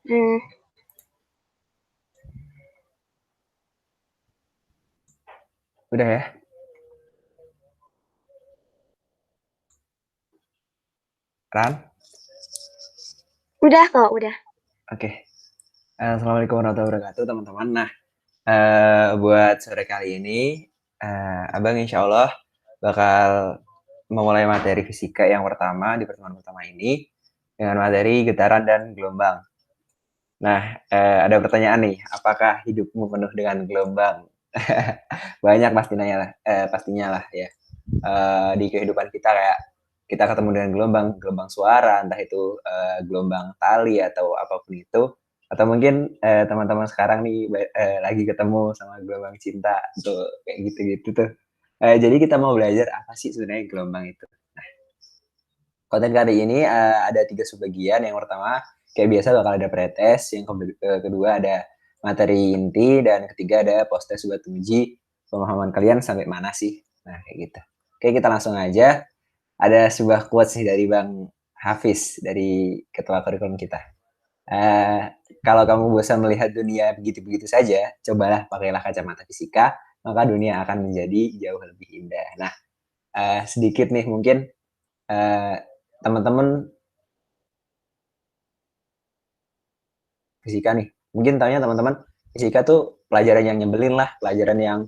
Hmm, Udah ya? Ran? udah kok, udah. Oke. Assalamualaikum warahmatullahi wabarakatuh, teman-teman. Nah, buat sore kali ini, Abang insya Allah bakal memulai materi fisika yang pertama di pertemuan pertama ini dengan materi getaran dan gelombang. Nah, ada pertanyaan nih, apakah hidupmu penuh dengan gelombang? Banyak pastinya lah ya. Di kehidupan kita kayak kita ketemu dengan gelombang, gelombang suara, entah itu gelombang tali atau apapun itu, atau mungkin teman-teman sekarang nih lagi ketemu sama gelombang cinta, tuh kayak gitu-gitu tuh. Jadi kita mau belajar apa sih sebenarnya gelombang itu. Konten kali ini ada 3 subbagian. Yang pertama, kayak biasa bakal ada pretest. Yang kedua ada materi inti. Dan ketiga ada post-test buat uji pemahaman kalian sampai mana sih. Nah, kayak gitu. Oke, kita langsung aja. Ada sebuah quotes nih dari Bang Hafiz, dari ketua kurikulum kita. Eh, Kalau kamu bosan melihat dunia begitu-begitu saja, cobalah pakailah kacamata fisika, maka dunia akan menjadi jauh lebih indah. Nah, sedikit nih mungkin eh, teman-teman fisika nih. Mungkin tanya teman-teman, fisika tuh pelajaran yang nyebelin lah, pelajaran yang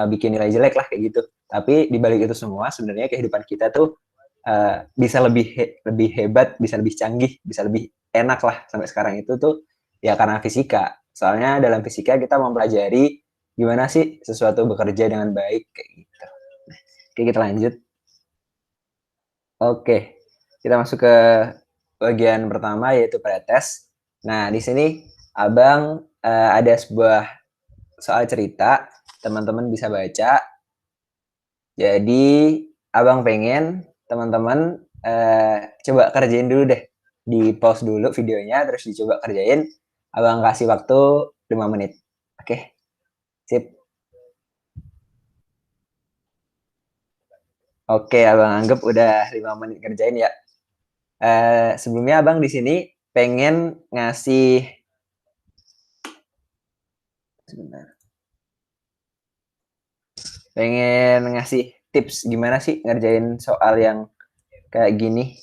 bikin nilai jelek lah kayak gitu. Tapi di balik itu semua sebenarnya kehidupan kita tuh bisa lebih hebat, bisa lebih canggih, bisa lebih enak lah sampai sekarang itu tuh ya karena fisika. Soalnya dalam fisika kita mempelajari gimana sih sesuatu bekerja dengan baik kayak gitu. Oke, kita lanjut. Oke, kita masuk ke bagian pertama yaitu pretest. Nah, di sini Abang ada sebuah soal cerita, teman-teman bisa baca. Jadi Abang pengen teman-teman coba kerjain dulu deh. Di pause dulu videonya, terus dicoba kerjain. Abang kasih waktu 5 menit. Oke, sip. Oke, Abang anggap udah 5 menit kerjain ya. Sebelumnya Abang di sini pengen ngasih sebentar. Pengen ngasih tips gimana sih ngerjain soal yang kayak gini.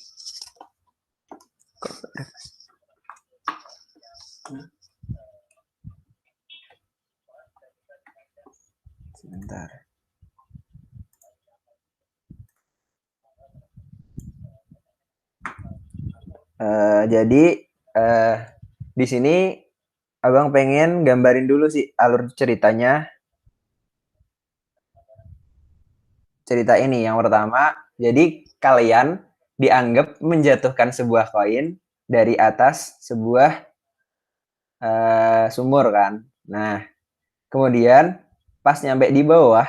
Sebentar. Jadi uh, di sini Abang pengen gambarin dulu sih alur ceritanya. Cerita ini yang pertama, jadi kalian dianggap menjatuhkan sebuah koin dari atas sebuah sumur kan. Nah, kemudian pas nyampe di bawah,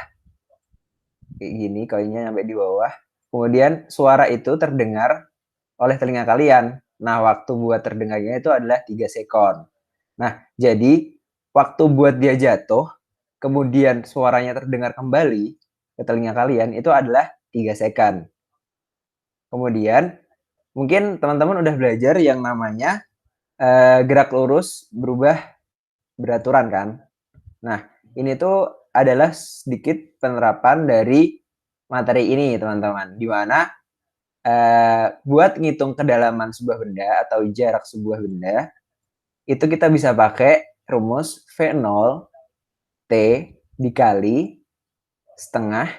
kayak gini koinnya nyampe di bawah. Kemudian suara itu terdengar oleh telinga kalian. Nah, waktu buat terdengarnya itu adalah 3 sekon. Nah, jadi waktu buat dia jatuh, kemudian suaranya terdengar kembali ke telinga kalian, itu adalah 3 second. Kemudian, mungkin teman-teman udah belajar yang namanya gerak lurus berubah beraturan kan. Nah, ini tuh adalah sedikit penerapan dari materi ini, teman-teman. Di mana buat ngitung kedalaman sebuah benda atau jarak sebuah benda, itu kita bisa pakai rumus V0 T dikali setengah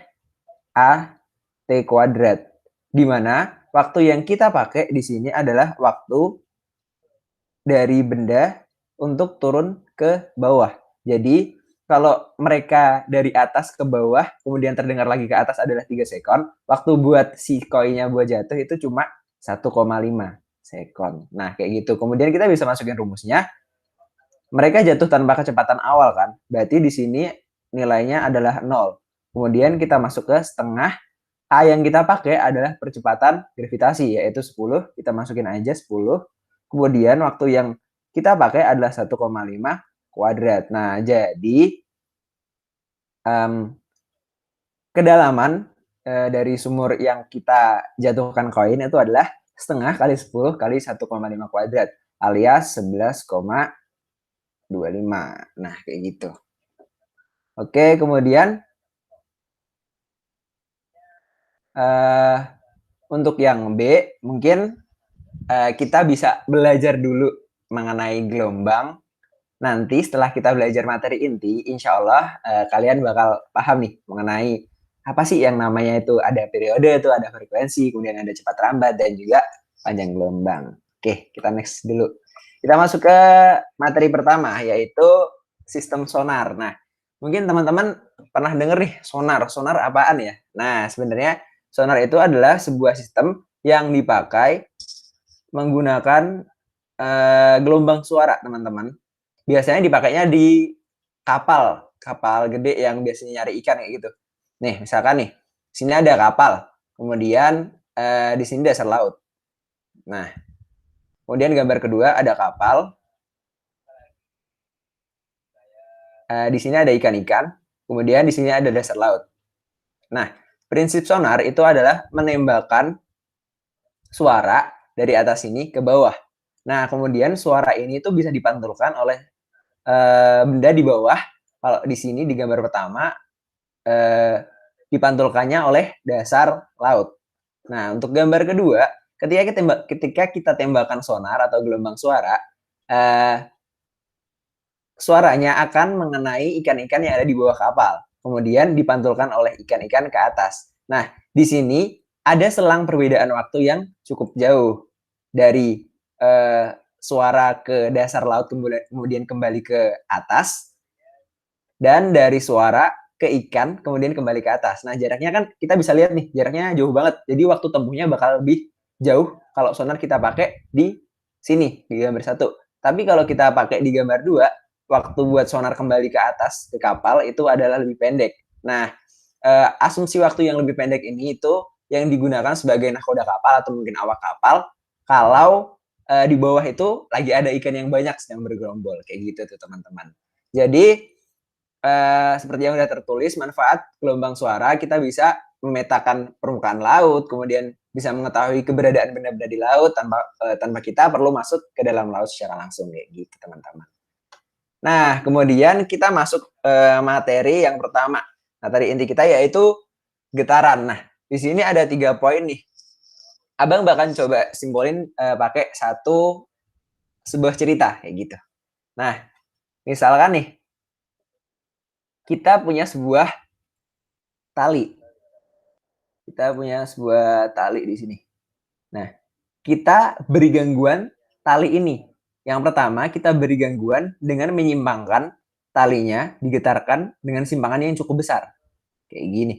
A T kuadrat. Di mana waktu yang kita pakai di sini adalah waktu dari benda untuk turun ke bawah. Jadi kalau mereka dari atas ke bawah, kemudian terdengar lagi ke atas adalah 3 sekon, waktu buat si koinnya buat jatuh itu cuma 1,5 sekon. Nah, kayak gitu. Kemudian kita bisa masukin rumusnya. Mereka jatuh tanpa kecepatan awal kan. Berarti di sini nilainya adalah 0. Kemudian kita masuk ke setengah. A yang kita pakai adalah percepatan gravitasi yaitu 10. Kita masukin aja 10. Kemudian waktu yang kita pakai adalah 1,5 kuadrat. Nah, jadi um, kedalaman dari sumur yang kita jatuhkan koin itu adalah setengah kali 10 kali 1,5 kuadrat. alias 11,25. Nah, kayak gitu. Oke, kemudian untuk yang B, mungkin kita bisa belajar dulu mengenai gelombang. Nanti setelah kita belajar materi inti, insya Allah kalian bakal paham nih mengenai apa sih yang namanya itu ada periode, itu ada frekuensi, kemudian ada cepat lambat, dan juga panjang gelombang. Oke, kita next dulu. Kita masuk ke materi pertama, yaitu sistem sonar. Nah, mungkin teman-teman pernah denger nih sonar. Sonar apaan ya? Nah, sebenarnya sonar itu adalah sebuah sistem yang dipakai menggunakan gelombang suara, teman-teman. Biasanya dipakainya di kapal, kapal gede yang biasanya nyari ikan kayak gitu. Nih, misalkan nih, sini ada kapal, kemudian di sini dasar laut. Nah, kemudian gambar kedua ada kapal, di sini ada ikan-ikan, kemudian di sini ada dasar laut. Nah, prinsip sonar itu adalah menembakkan suara dari atas sini ke bawah. Nah, kemudian suara ini tuh bisa dipantulkan oleh benda di bawah. Kalau di sini di gambar pertama dipantulkannya oleh dasar laut. Nah, untuk gambar kedua, ketika kita tembakan sonar atau gelombang suara, suaranya akan mengenai ikan-ikan yang ada di bawah kapal, kemudian dipantulkan oleh ikan-ikan ke atas. Nah, di sini ada selang perbedaan waktu yang cukup jauh dari suara ke dasar laut kemudian kembali ke atas, dan dari suara ke ikan kemudian kembali ke atas. Nah, jaraknya kan kita bisa lihat nih, jaraknya jauh banget. Jadi waktu tempuhnya bakal lebih jauh kalau sonar kita pakai di sini di gambar 1. Tapi kalau kita pakai di gambar 2, waktu buat sonar kembali ke atas ke kapal itu adalah lebih pendek. Nah, asumsi waktu yang lebih pendek ini itu yang digunakan sebagai nahkoda kapal atau mungkin awak kapal kalau di bawah itu lagi ada ikan yang banyak sedang bergerombol kayak gitu tuh, teman-teman. Jadi seperti yang sudah tertulis, manfaat gelombang suara kita bisa memetakan permukaan laut, kemudian bisa mengetahui keberadaan benda-benda di laut tanpa kita perlu masuk ke dalam laut secara langsung kayak gitu, teman-teman. Nah, kemudian kita masuk materi yang pertama. Materi inti kita yaitu getaran. Nah, di sini ada 3 poin nih. Abang bahkan coba simbolin pakai sebuah cerita kayak gitu. Nah, misalkan nih kita punya sebuah tali. Kita punya sebuah tali di sini. Nah, kita beri gangguan tali ini. Yang pertama, kita beri gangguan dengan menyimpangkan talinya, digetarkan dengan simpangan yang cukup besar. Kayak gini.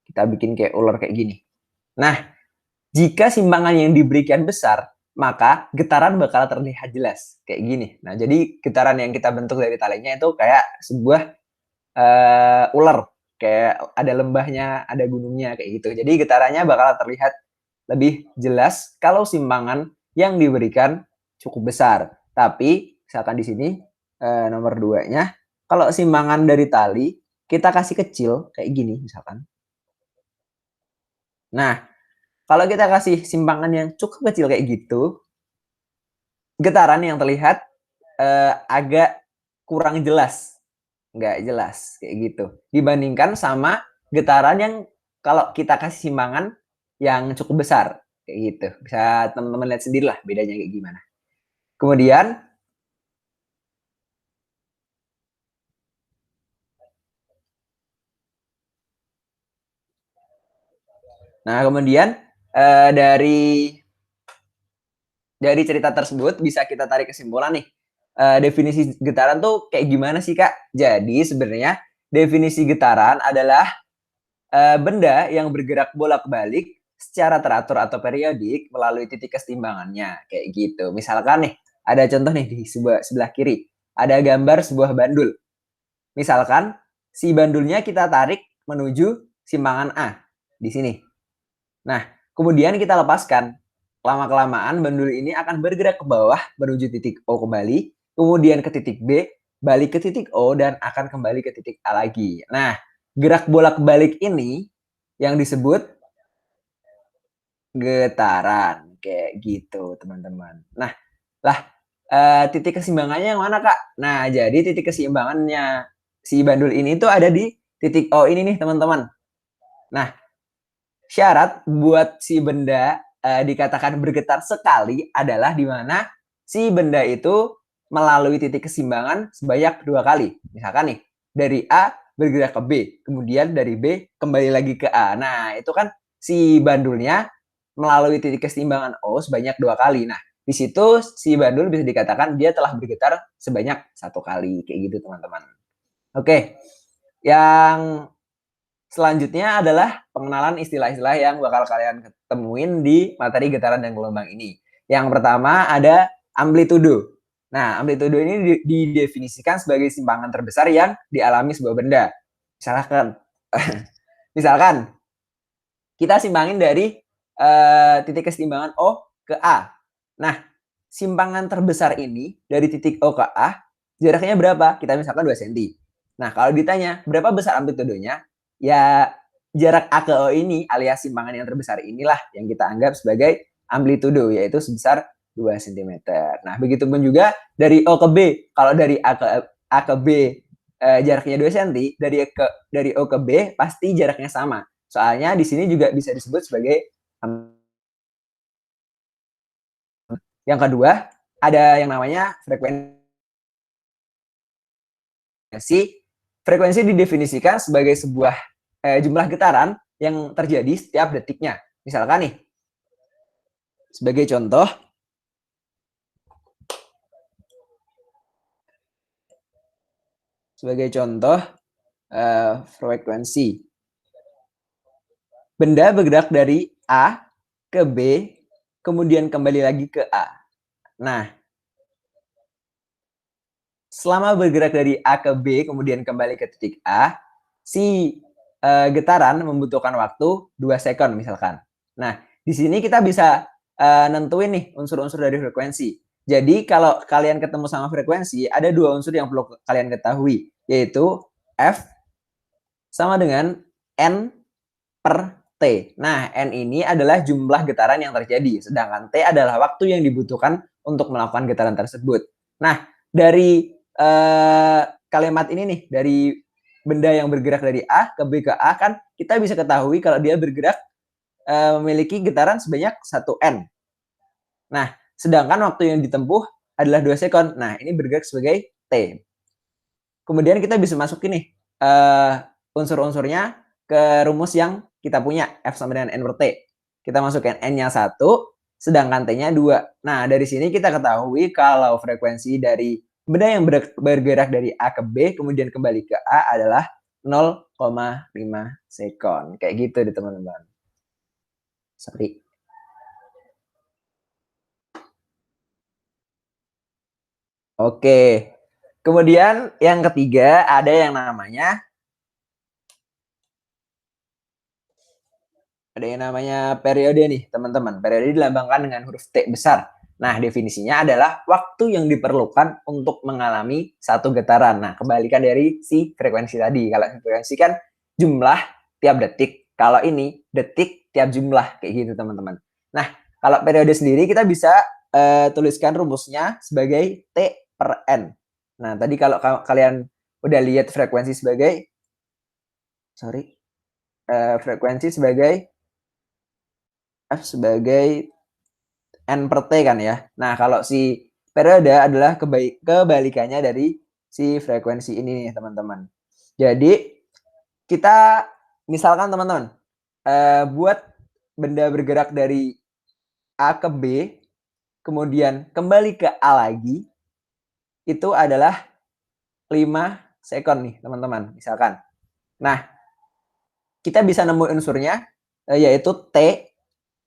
Kita bikin kayak ular kayak gini. Nah, jika simpangan yang diberikan besar, maka getaran bakal terlihat jelas. Kayak gini. Nah, jadi getaran yang kita bentuk dari talinya itu kayak sebuah ular. Kayak ada lembahnya, ada gunungnya, kayak gitu. Jadi getarannya bakal terlihat lebih jelas kalau simpangan yang diberikan cukup besar. Tapi misalkan di sini nomor 2-nya, kalau simpangan dari tali kita kasih kecil kayak gini misalkan. Nah, kalau kita kasih simpangan yang cukup kecil kayak gitu, getaran yang terlihat agak kurang jelas, nggak jelas kayak gitu. Dibandingkan sama getaran yang kalau kita kasih simpangan yang cukup besar kayak gitu. Bisa teman-teman lihat sendirilah bedanya kayak gimana. Kemudian kemudian dari cerita tersebut bisa kita tarik kesimpulan nih. Definisi getaran tuh kayak gimana sih, Kak? Jadi sebenarnya definisi getaran adalah benda yang bergerak bolak-balik secara teratur atau periodik melalui titik keseimbangannya kayak gitu. Misalkan nih, ada contoh nih di sebelah kiri. Ada gambar sebuah bandul. Misalkan si bandulnya kita tarik menuju simpangan A di sini. Nah, kemudian kita lepaskan. Lama-kelamaan bandul ini akan bergerak ke bawah menuju titik O kembali, kemudian ke titik B, balik ke titik O, dan akan kembali ke titik A lagi. Nah, gerak bolak-balik ini yang disebut getaran, kayak gitu, teman-teman. Nah, lah titik keseimbangannya yang mana, Kak? Nah, jadi titik keseimbangannya si bandul ini tuh ada di titik O ini nih, teman-teman. Nah, syarat buat si benda dikatakan bergetar sekali adalah di mana si benda itu melalui titik keseimbangan sebanyak 2 kali. Misalkan nih, dari A bergerak ke B, kemudian dari B kembali lagi ke A. Nah, itu kan si bandulnya melalui titik keseimbangan O sebanyak 2 kali. Nah, di situ si bandul bisa dikatakan dia telah bergetar sebanyak 1 kali, kayak gitu, teman-teman. Oke, yang selanjutnya adalah pengenalan istilah-istilah yang bakal kalian ketemuin di materi getaran dan gelombang ini. Yang pertama ada amplitudo. Nah, amplitudo ini didefinisikan sebagai simpangan terbesar yang dialami sebuah benda. Misalkan, misalkan kita simbangin dari titik keseimbangan O ke A. Nah, simpangan terbesar ini dari titik O ke A, jaraknya berapa? Kita misalkan 2 cm. Nah, kalau ditanya berapa besar amplitudonya, ya jarak A ke O ini alias simpangan yang terbesar inilah yang kita anggap sebagai amplitudo, yaitu sebesar 2 cm. Nah, begitupun juga dari O ke B. Kalau dari A ke B jaraknya 2 cm, dari O ke B pasti jaraknya sama. Soalnya di sini juga bisa disebut sebagai yang kedua, ada yang namanya frekuensi. Frekuensi didefinisikan sebagai sebuah jumlah getaran yang terjadi setiap detiknya. Misalkan nih, sebagai contoh, frekuensi. Benda bergerak dari A ke B, kemudian kembali lagi ke A. Nah, selama bergerak dari A ke B, kemudian kembali ke titik A, si getaran membutuhkan waktu 2 sekon misalkan. Nah, di sini kita bisa nentuin nih unsur-unsur dari frekuensi. Jadi kalau kalian ketemu sama frekuensi, ada 2 unsur yang perlu kalian ketahui, yaitu F sama dengan N per T. Nah, N ini adalah jumlah getaran yang terjadi, sedangkan T adalah waktu yang dibutuhkan untuk melakukan getaran tersebut. Nah, dari kalimat ini nih, dari benda yang bergerak dari A ke B ke A, kan kita bisa ketahui kalau dia bergerak memiliki getaran sebanyak 1N. Nah, sedangkan waktu yang ditempuh adalah 2 sekon. Nah, ini bergerak sebagai T. Kemudian kita bisa masukin nih unsur-unsurnya ke rumus yang kita punya, F sama dengan N per T. Kita masukkan N-nya 1, sedangkan T-nya 2. Nah, dari sini kita ketahui kalau frekuensi dari benda yang bergerak dari A ke B, kemudian kembali ke A adalah 0,5 sekon. Kayak gitu deh, teman-teman. Sorry. Oke. Kemudian yang ketiga ada yang namanya periode nih, teman-teman. Periode dilambangkan dengan huruf T besar. Nah, definisinya adalah waktu yang diperlukan untuk mengalami satu getaran. Nah, kebalikan dari si frekuensi tadi. Kalau frekuensi kan jumlah tiap detik. Kalau ini detik tiap jumlah, kayak gitu, teman-teman. Nah, kalau periode sendiri kita bisa tuliskan rumusnya sebagai T per N. Nah, tadi kalau kalian udah lihat frekuensi sebagai frekuensi sebagai F sebagai N per T kan ya. Nah, kalau si periode adalah kebalikannya dari si frekuensi ini nih, teman-teman. Jadi, kita misalkan teman-teman, buat benda bergerak dari A ke B, kemudian kembali ke A lagi, itu adalah 5 sekon nih, teman-teman, misalkan. Nah, kita bisa nemuin unsurnya, yaitu T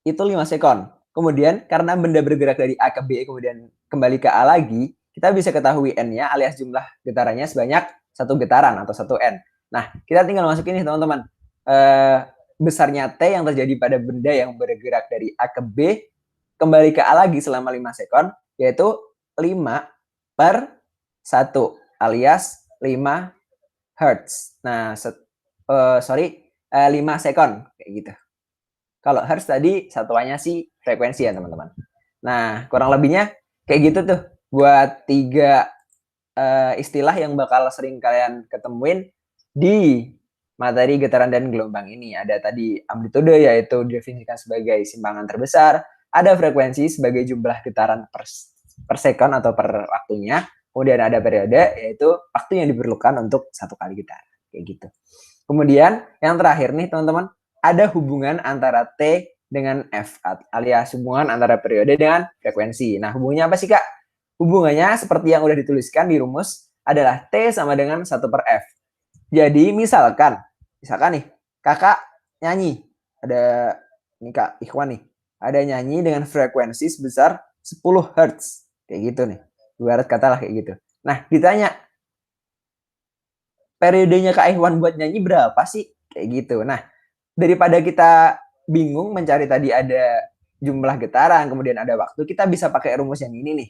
itu 5 sekon. Kemudian karena benda bergerak dari A ke B kemudian kembali ke A lagi, kita bisa ketahui N-nya alias jumlah getarannya sebanyak 1 getaran atau 1 N. Nah, kita tinggal masukin nih, teman-teman. Besarnya T yang terjadi pada benda yang bergerak dari A ke B kembali ke A lagi selama 5 sekon, yaitu 5 per 1 alias 5 Hertz. Nah, 5 sekon kayak gitu. Kalau hertz tadi satuannya sih frekuensi ya, teman-teman. Nah, kurang lebihnya kayak gitu tuh buat 3 istilah yang bakal sering kalian ketemuin di materi getaran dan gelombang ini. Ada tadi amplitude, yaitu didefinisikan sebagai simpangan terbesar, ada frekuensi sebagai jumlah getaran per sekon atau per waktunya, kemudian ada periode, yaitu waktu yang diperlukan untuk 1 kali getaran, kayak gitu. Kemudian yang terakhir nih teman-teman, ada hubungan antara T dengan F, alias hubungan antara periode dengan frekuensi. Nah, hubungannya apa sih, Kak? Hubungannya seperti yang udah dituliskan di rumus adalah T sama dengan 1/F. Jadi misalkan nih, Kakak nyanyi, ada ini Kak Ikhwan nih, ada nyanyi dengan frekuensi sebesar 10 Hz, kayak gitu nih. Ibarat katalah kayak gitu. Nah, ditanya, periodenya Kak Ikhwan buat nyanyi berapa sih? Kayak gitu. Nah, daripada kita bingung mencari tadi ada jumlah getaran, kemudian ada waktu, kita bisa pakai rumus yang ini nih.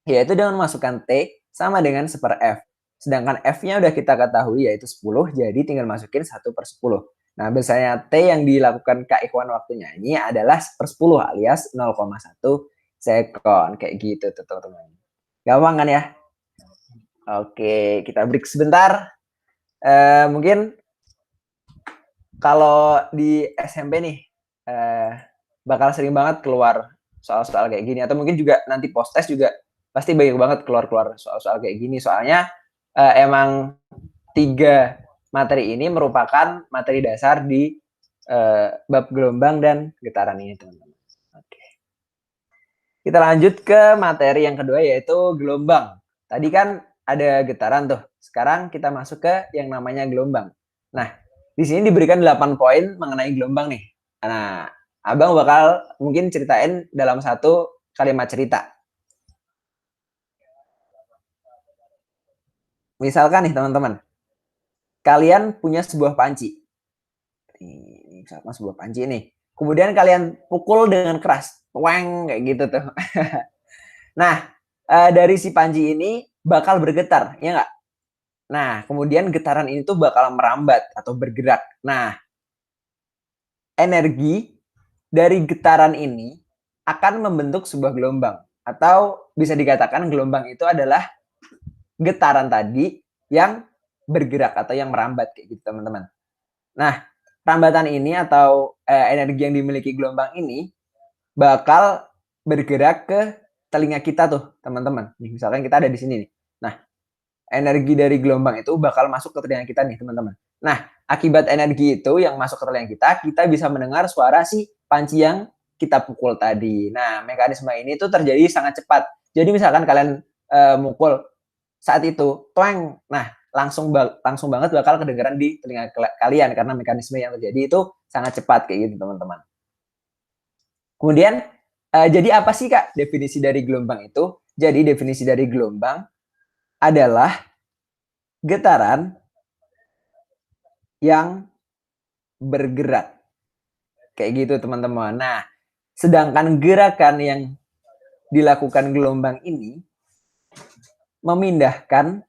Yaitu dengan memasukkan T sama dengan 1/F. Sedangkan F-nya udah kita ketahui yaitu 10, jadi tinggal masukin 1/10. Nah, biasanya T yang dilakukan Kak Ikhwan waktu nyanyi adalah 1/10 alias 0,1 sekon. Kayak gitu tuh teman-teman. Gampang kan ya? Oke, kita break sebentar. Mungkin kalau di SMP nih, bakal sering banget keluar soal-soal kayak gini, atau mungkin juga nanti post-test juga pasti banyak banget keluar-keluar soal-soal kayak gini. Soalnya emang 3 materi ini merupakan materi dasar di bab gelombang dan getaran ini, teman-teman. Oke. Kita lanjut ke materi yang kedua yaitu gelombang. Tadi kan ada getaran tuh. Sekarang kita masuk ke yang namanya gelombang. Nah, di sini diberikan 8 poin mengenai gelombang nih. Nah, Abang bakal mungkin ceritain dalam 1 kalimat cerita. Misalkan nih teman-teman, kalian punya sebuah panci. Ini misalkan sebuah panci nih. Kemudian kalian pukul dengan keras. Weng, kayak gitu tuh. Nah, dari si panci ini bakal bergetar, ya nggak? Nah, kemudian getaran ini tuh bakal merambat atau bergerak. Nah, energi dari getaran ini akan membentuk sebuah gelombang. Atau bisa dikatakan gelombang itu adalah getaran tadi yang bergerak atau yang merambat kayak gitu teman-teman. Nah, rambatan ini atau energi yang dimiliki gelombang ini bakal bergerak ke telinga kita tuh teman-teman. Misalkan kita ada di sini nih. Nah, energi dari gelombang itu bakal masuk ke telinga kita nih teman-teman. Nah, akibat energi itu yang masuk ke telinga kita, kita bisa mendengar suara si panci yang kita pukul tadi. Nah, mekanisme ini tuh terjadi sangat cepat. Jadi misalkan kalian mukul saat itu, twang. Nah, langsung banget bakal kedengaran di telinga kalian karena mekanisme yang terjadi itu sangat cepat kayak gitu teman-teman. Kemudian jadi apa sih Kak definisi dari gelombang itu? Jadi definisi dari gelombang adalah getaran yang bergerak. Kayak gitu teman-teman. Nah, sedangkan gerakan yang dilakukan gelombang ini memindahkan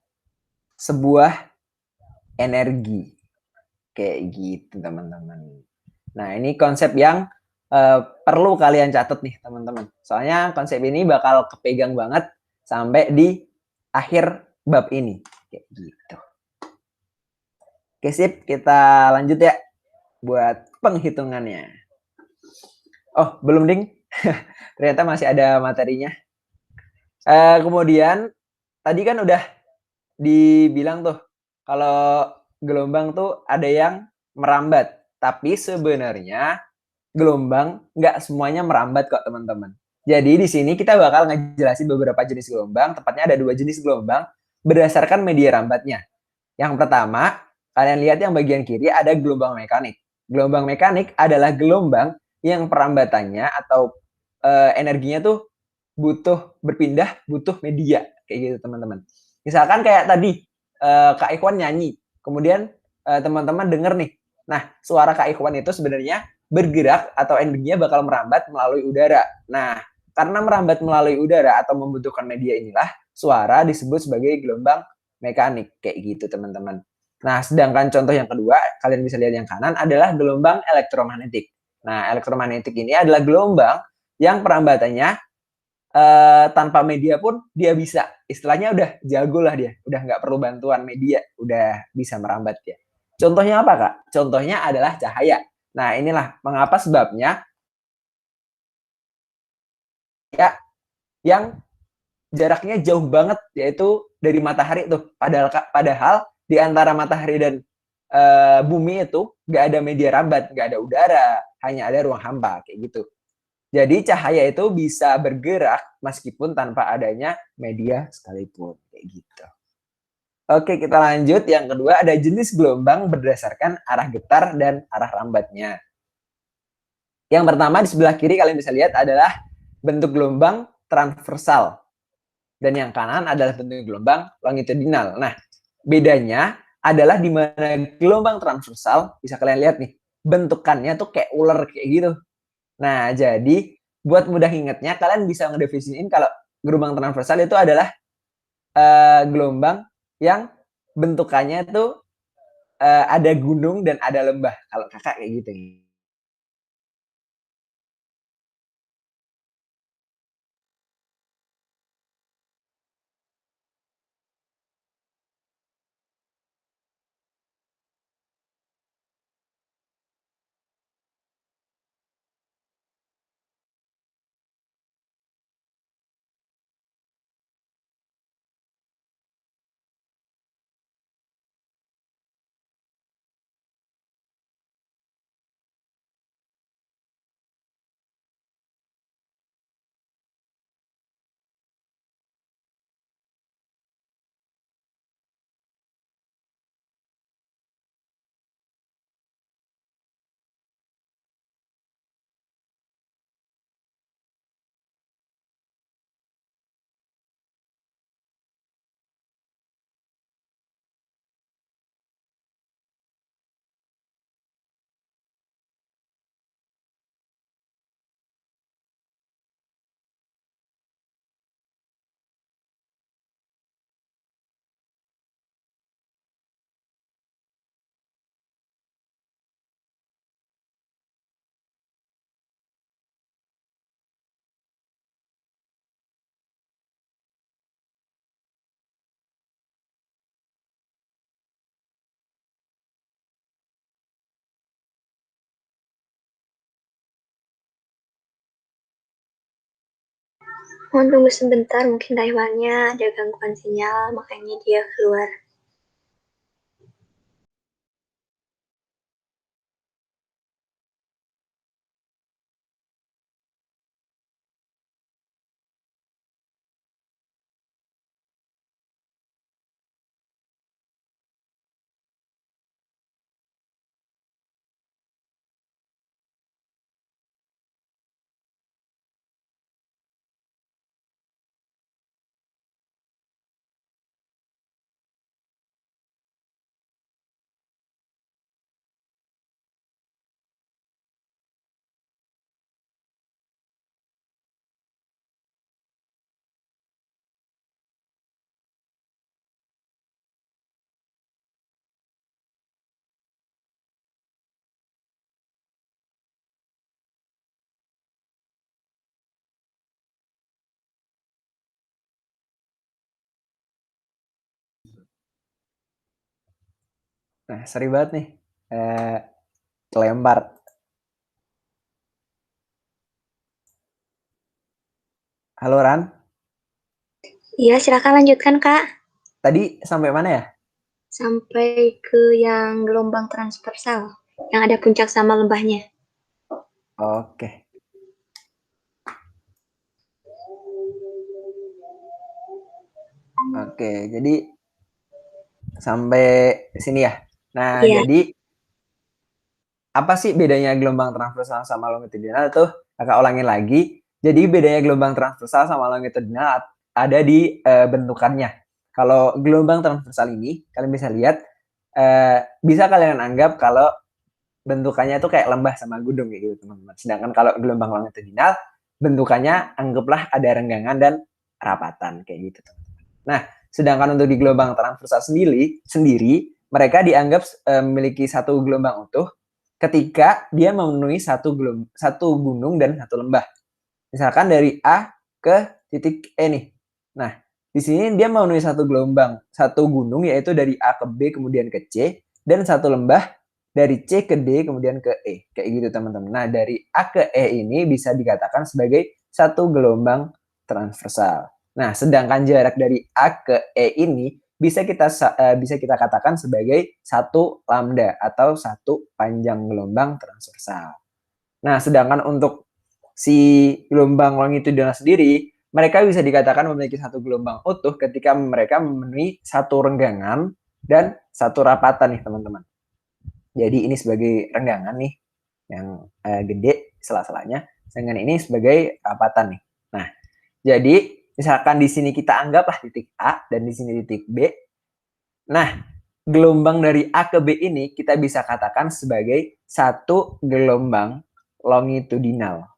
sebuah energi. Kayak gitu teman-teman. Nah, ini konsep yang perlu kalian catat nih teman-teman. Soalnya konsep ini bakal kepegang banget sampai di akhir bab ini. Kayak gitu. Oke sip, kita lanjut ya buat penghitungannya. Oh, belum ding. Ternyata masih ada materinya. Kemudian tadi kan udah dibilang tuh kalau gelombang tuh ada yang merambat. Tapi sebenarnya gelombang nggak semuanya merambat kok teman-teman. Jadi di sini kita bakal ngejelasin beberapa jenis gelombang. Tepatnya ada 2 jenis gelombang berdasarkan media rambatnya. Yang pertama, kalian lihat yang bagian kiri ada gelombang mekanik. Gelombang mekanik adalah gelombang yang perambatannya atau energinya tuh butuh media kayak gitu teman-teman. Misalkan kayak tadi Kak Ikhwan nyanyi, kemudian teman-teman denger nih. Nah, suara Kak Ikhwan itu sebenarnya bergerak atau energinya bakal merambat melalui udara. Nah, karena merambat melalui udara atau membutuhkan media inilah suara disebut sebagai gelombang mekanik kayak gitu teman-teman. Nah, sedangkan contoh yang kedua, kalian bisa lihat yang kanan adalah gelombang elektromagnetik. Nah, elektromagnetik ini adalah gelombang yang perambatannya tanpa media pun dia bisa, istilahnya udah jago lah dia, udah nggak perlu bantuan media, udah bisa merambat dia. Contohnya apa, Kak? Contohnya adalah cahaya. Nah, inilah mengapa sebabnya ya yang jaraknya jauh banget, yaitu dari matahari tuh. Padahal di antara matahari dan bumi itu nggak ada media rambat, nggak ada udara, hanya ada ruang hampa kayak gitu. Jadi cahaya itu bisa bergerak meskipun tanpa adanya media sekalipun kayak gitu. Oke, kita lanjut. Yang kedua ada jenis gelombang berdasarkan arah getar dan arah rambatnya. Yang pertama di sebelah kiri kalian bisa lihat adalah bentuk gelombang transversal. Dan yang kanan adalah bentuk gelombang longitudinal. Nah, bedanya adalah di mana gelombang transversal, bisa kalian lihat nih, bentukannya tuh kayak ular kayak gitu. Nah, jadi buat mudah ingatnya, kalian bisa ngedefinisiin kalau gelombang transversal itu adalah gelombang yang bentukannya tuh ada gunung dan ada lembah. Kalau kakak kayak gitu. Mohon tunggu sebentar, mungkin Taiwannya ada gangguan sinyal, makanya dia keluar. Nah, seri banget nih. Kelempar. Halo Ran, Iya, silakan lanjutkan, Kak. tadi sampai mana ya? Sampai ke yang gelombang transversal, yang ada puncak sama lembahnya. Oke, oke. Jadi sampai sini ya. Nah, Iya, jadi apa sih bedanya gelombang transversal sama longitudinal tuh? Kakak ulangin lagi. Jadi bedanya gelombang transversal sama longitudinal ada di bentukannya. Kalau gelombang transversal ini kalian bisa lihat bisa kalian anggap kalau bentukannya tuh kayak lembah sama gunung gitu teman-teman. Sedangkan kalau gelombang longitudinal bentukannya anggaplah ada renggangan dan rapatan kayak gitu. Nah, sedangkan untuk di gelombang transversal sendiri mereka dianggap memiliki satu gelombang utuh ketika dia memenuhi satu gunung dan satu lembah. Misalkan dari A ke titik E nih. Nah, di sini dia memenuhi satu gelombang, satu gunung yaitu dari A ke B kemudian ke C, dan satu lembah dari C ke D kemudian ke E. Kayak gitu teman-teman. Nah, dari A ke E ini bisa dikatakan sebagai satu gelombang transversal. Nah, sedangkan jarak dari A ke E ini bisa kita katakan sebagai satu lambda atau satu panjang gelombang transversal. Nah, sedangkan untuk si gelombang longitudinal sendiri, mereka bisa dikatakan memiliki satu gelombang utuh ketika mereka memenuhi satu renggangan dan satu rapatan nih teman-teman. Jadi ini sebagai renggangan nih yang gede sela-selanya, dengan ini sebagai rapatan nih. Nah, jadi misalkan di sini kita anggaplah titik A dan di sini titik B. Nah, gelombang dari A ke B ini kita bisa katakan sebagai satu gelombang longitudinal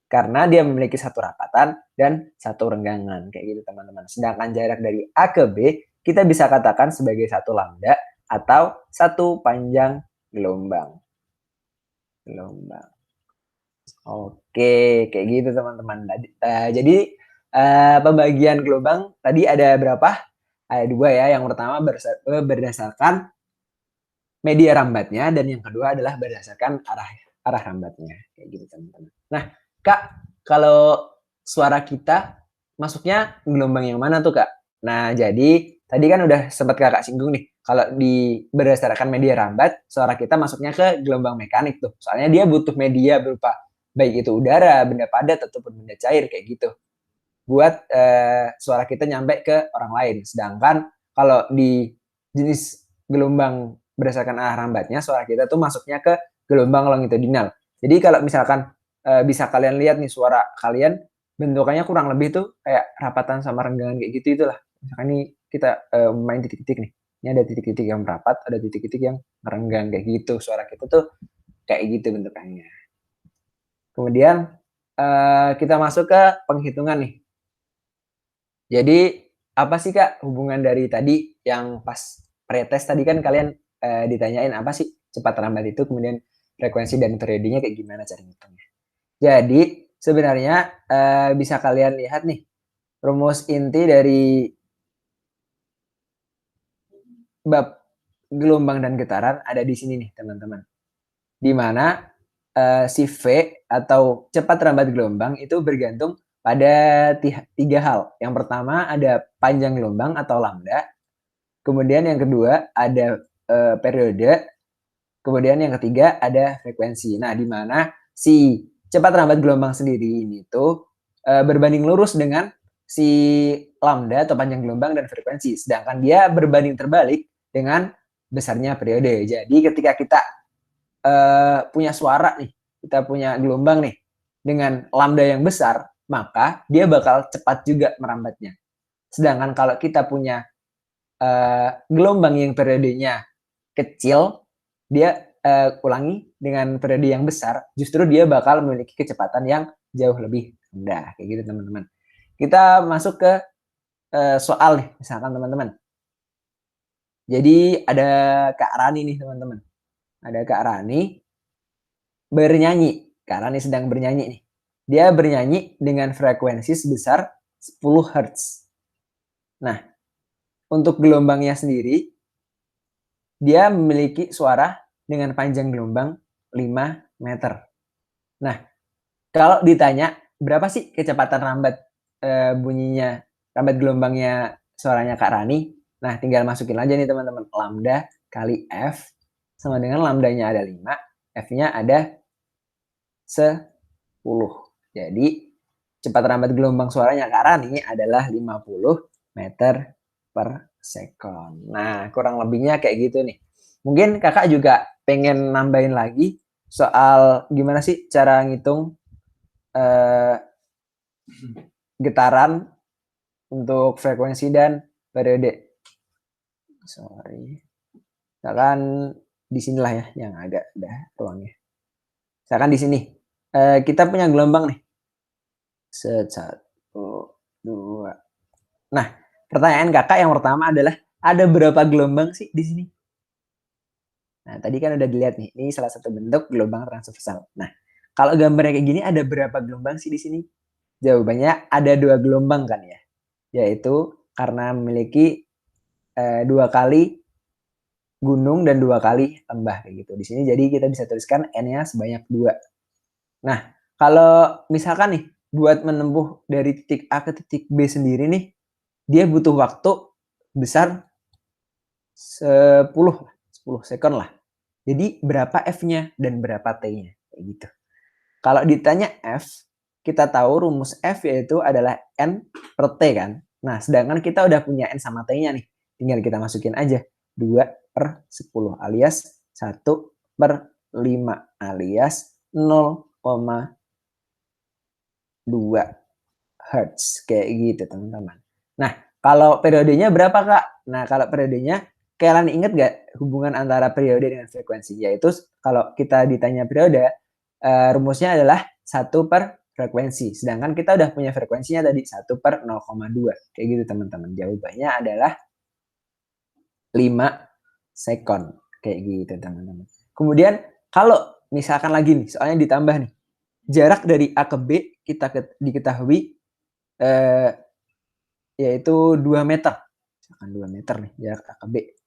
karena dia memiliki satu rapatan dan satu renggangan kayak gitu teman-teman. Sedangkan jarak dari A ke B kita bisa katakan sebagai satu lambda atau satu panjang gelombang. Oke, kayak gitu teman-teman. Jadi pembagian gelombang tadi ada berapa? Ada dua ya. Yang pertama berdasarkan media rambatnya dan yang kedua adalah berdasarkan arah rambatnya kayak gitu teman-teman. Nah, Kak, kalau suara kita masuknya gelombang yang mana tuh, Kak? Nah, jadi tadi kan udah sempat Kakak singgung nih, kalau berdasarkan media rambat, suara kita masuknya ke gelombang mekanik tuh. Soalnya dia butuh media berupa baik itu udara, benda padat ataupun benda cair kayak gitu. Buat suara kita nyampe ke orang lain. Sedangkan kalau di jenis gelombang berdasarkan arah rambatnya, suara kita tuh masuknya ke gelombang longitudinal. Jadi kalau misalkan bisa kalian lihat nih suara kalian bentukannya kurang lebih tuh kayak rapatan sama renggangan kayak gitu itulah. Misalkan nih kita main titik-titik nih. Ini ada titik-titik yang merapat, ada titik-titik yang merenggang kayak gitu. Suara kita tuh kayak gitu bentukannya. Kemudian kita masuk ke penghitungan nih. Jadi apa sih Kak hubungan dari tadi yang pas pretest tadi kan kalian ditanyain apa sih cepat lambat itu, kemudian frekuensi dan periodenya kayak gimana cara ngitungnya. Jadi sebenarnya bisa kalian lihat nih rumus inti dari bab gelombang dan getaran ada di sini nih teman-teman. Di mana si V atau cepat lambat gelombang itu bergantung pada tiga hal. Yang pertama ada panjang gelombang atau lambda. Kemudian yang kedua ada periode. Kemudian yang ketiga ada frekuensi. Nah, di mana si cepat lambat gelombang sendiri ini tuh berbanding lurus dengan si lambda atau panjang gelombang dan frekuensi. Sedangkan dia berbanding terbalik dengan besarnya periode. Jadi ketika kita punya suara nih, kita punya gelombang nih dengan lambda yang besar, maka dia bakal cepat juga merambatnya. Sedangkan kalau kita punya gelombang yang periodenya kecil, dia ulangi dengan periode yang besar, justru dia bakal memiliki kecepatan yang jauh lebih rendah. Kayak gitu teman-teman. Kita masuk ke soal nih, misalkan teman-teman. Jadi ada Kak Rani nih teman-teman. Ada Kak Rani bernyanyi. Kak Rani sedang bernyanyi nih. Dia bernyanyi dengan frekuensi sebesar 10 Hz. Nah, untuk gelombangnya sendiri, dia memiliki suara dengan panjang gelombang 5 meter. Nah, kalau ditanya berapa sih kecepatan rambat bunyinya, rambat gelombangnya suaranya Kak Rani, nah tinggal masukin aja nih teman-teman, lambda kali F sama dengan lambdanya ada 5, F-nya ada 10. Jadi cepat rambat gelombang suaranya Kak Rani adalah 50 meter per second. Nah, kurang lebihnya kayak gitu nih. Mungkin Kakak juga pengen nambahin lagi soal gimana sih cara ngitung getaran untuk frekuensi dan periode. Sorry. Misalkan di sinilah ya yang agak udah ruangnya. Misalkan di sini kita punya gelombang nih. 1, 2. Nah, pertanyaan Kakak yang pertama adalah ada berapa gelombang sih di sini? Nah, tadi kan udah dilihat nih, ini salah satu bentuk gelombang transversal. Nah, kalau gambarnya kayak gini ada berapa gelombang sih di sini? Jawabannya ada 2 gelombang kan ya, yaitu karena memiliki 2 kali gunung dan 2 kali lembah kayak gitu. Di sini jadi kita bisa tuliskan N-nya sebanyak 2. Nah, kalau misalkan nih buat menempuh dari titik A ke titik B sendiri nih, dia butuh waktu besar 10 second lah. Jadi berapa F-nya dan berapa T-nya kayak gitu. Kalau ditanya F, kita tahu rumus F yaitu adalah N per T kan. Nah, sedangkan kita udah punya N sama T-nya nih. Tinggal kita masukin aja. 2/10 alias 1/5 alias 0,2 Hertz. Kayak gitu teman-teman. Nah, kalau periodenya berapa Kak? Nah, kalau periodenya kalian inget gak hubungan antara periode dengan frekuensi? Yaitu kalau kita ditanya periode, rumusnya adalah 1 per frekuensi. Sedangkan kita udah punya frekuensinya tadi 1/0,2. Kayak gitu teman-teman. Jawabannya adalah 5 second. Kayak gitu teman-teman. Kemudian kalau misalkan lagi nih, soalnya ditambah nih. Jarak dari A ke B kita diketahui yaitu 2 meter. Misalkan 2 meter nih jarak A ke B.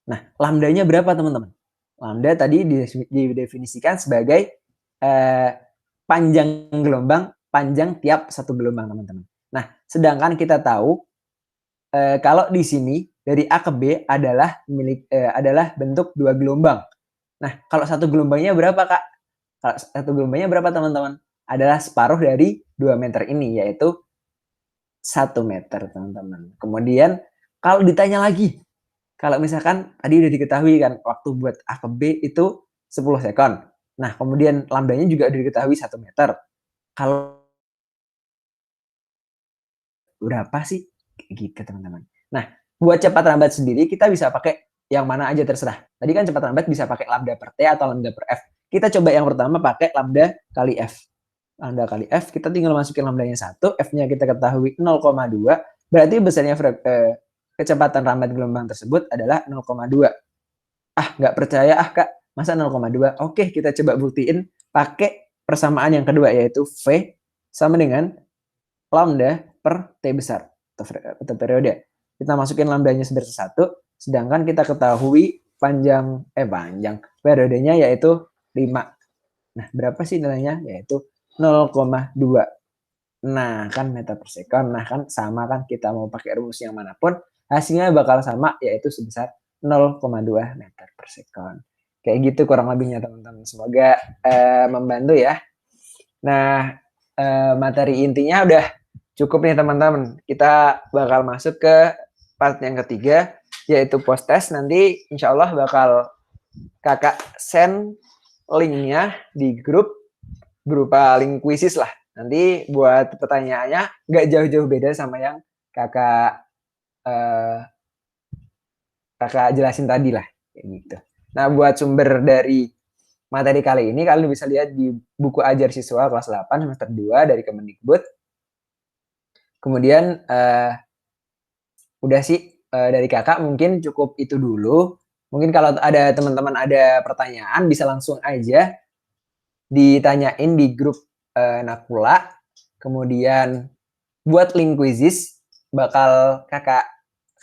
Nah, lambdanya berapa teman-teman? Lambda tadi didefinisikan sebagai panjang gelombang, panjang tiap satu gelombang teman-teman. Nah, sedangkan kita tahu kalau di sini dari A ke B adalah bentuk 2 gelombang. Nah, kalau satu gelombangnya berapa Kak? Kalau satu gelombangnya berapa teman-teman? Adalah separuh dari 2 meter ini, yaitu 1 meter teman-teman. Kemudian kalau ditanya lagi, kalau misalkan tadi udah diketahui kan waktu buat A ke B itu 10 second. Nah, kemudian lambdanya juga udah diketahui 1 meter. Kalau berapa sih? Kayak gitu teman-teman. Nah, buat cepat lambat sendiri kita bisa pakai yang mana aja terserah. Tadi kan cepat lambat bisa pakai lambda per T atau lambda per F. Kita coba yang pertama pakai lambda kali F. Lambda kali F, kita tinggal masukin lambdanya 1, F-nya kita ketahui 0,2, berarti besarnya kecepatan lambat gelombang tersebut adalah 0,2. Ah, nggak percaya ah Kak, masa 0,2? Oke, kita coba buktiin pakai persamaan yang kedua, yaitu V sama dengan lambda per T besar atau periode. Kita masukin lambdanya sebesar 1, sedangkan kita ketahui panjang periodenya yaitu 5. Nah, berapa sih nilainya? Yaitu 0,2. Nah, kan meter per second. Nah, kan sama kan kita mau pakai rumus yang manapun, hasilnya bakal sama yaitu sebesar 0,2 meter per second. Kayak gitu kurang lebihnya teman-teman. Semoga membantu ya. Nah, materi intinya udah cukup nih teman-teman. Kita bakal masuk ke part yang ketiga, yaitu post test. Nanti insya Allah bakal kakak send linknya di grup berupa link kuisis lah. Nanti buat pertanyaannya nggak jauh-jauh beda sama yang kakak jelasin tadi lah, kayak gitu. Nah, buat sumber dari materi kali ini kalian bisa lihat di buku ajar siswa kelas 8 semester 2 dari Kemendikbud. Kemudian udah sih dari kakak mungkin cukup itu dulu. Mungkin kalau ada teman-teman ada pertanyaan bisa langsung aja ditanyain di grup Nakula. Kemudian buat link quizzes bakal Kak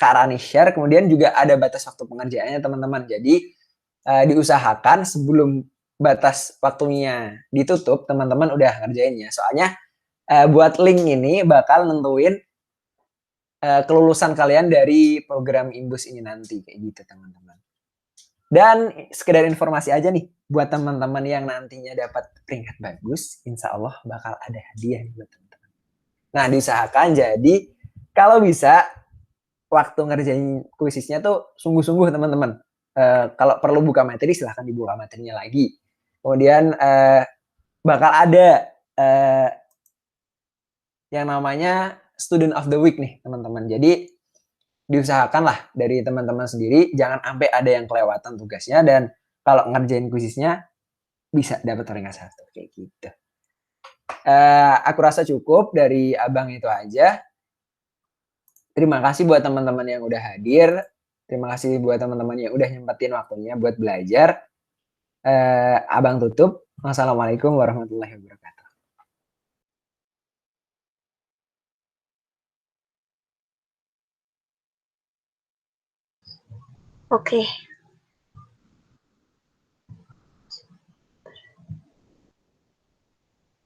Rani share. Kemudian juga ada batas waktu pengerjaannya teman-teman. Jadi diusahakan sebelum batas waktunya ditutup teman-teman udah ngerjainnya. Soalnya buat link ini bakal nentuin kelulusan kalian dari program Imbus ini nanti kayak gitu teman-teman. Dan sekedar informasi aja nih buat teman-teman yang nantinya dapat peringkat bagus, insya Allah bakal ada hadiah buat teman-teman. Nah, diusahakan jadi kalau bisa waktu ngerjain kuisisnya tuh sungguh-sungguh teman-teman. Kalau perlu buka materi silahkan dibuka materinya lagi. Kemudian bakal ada yang namanya Student of the Week nih teman-teman. Jadi diusahakanlah dari teman-teman sendiri jangan sampai ada yang kelewatan tugasnya, dan kalau ngerjain kuisisnya bisa dapat peringkat 1 kayak gitu. Aku rasa cukup dari abang itu aja. Terima kasih buat teman-teman yang udah hadir. Terima kasih buat teman-teman yang udah nyempetin waktunya buat belajar. Abang tutup. Wassalamualaikum warahmatullahi wabarakatuh. Oke.